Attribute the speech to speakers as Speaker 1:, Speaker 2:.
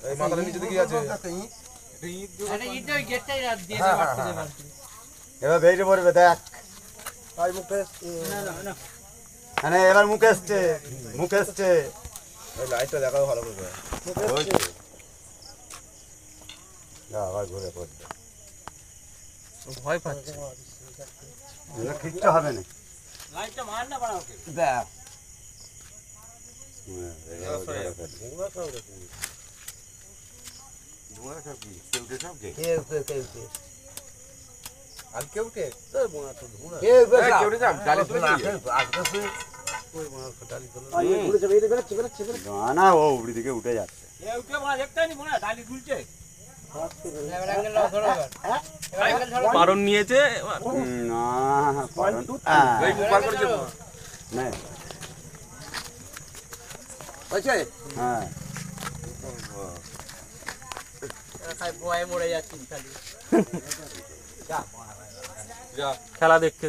Speaker 1: এই মাথাটা নিচে দিকে আছে
Speaker 2: আরে ইট ওই গেটটাই রাত দিয়ে বাড়তে দে বাড়তে
Speaker 3: এবার বেরিয়ে পড়বে দেখ
Speaker 1: ভাই মুখে
Speaker 2: না না না
Speaker 3: মানে এবার মুখ এসছে
Speaker 1: এই লাইটটা দেখাও ভালো করে
Speaker 3: ওই তো। যা, আবার ঘুরে পড়বে
Speaker 1: ভয় পাচ্ছে
Speaker 3: এগুলো কিচ্ছু হবে না
Speaker 2: লাইটটা মার না বাড়া ওকে
Speaker 3: দেখ
Speaker 1: আর কেউ কে
Speaker 3: না ও উপরি দিকে উঠে যাচ্ছে
Speaker 2: এ উঠে বাড়া দেখতেই নি মনে ডালি ঝুলছে এবার অ্যাঙ্গেল লক ধরো অ্যাঙ্গেল ধরো
Speaker 4: পারণ নিয়েছে
Speaker 3: না
Speaker 1: এই পার করেছে
Speaker 3: না
Speaker 1: আচ্ছা
Speaker 3: হ্যাঁ
Speaker 2: খাই বয়ে মরে যাচ্ছি খালি
Speaker 1: যা
Speaker 4: খেলা দেখতে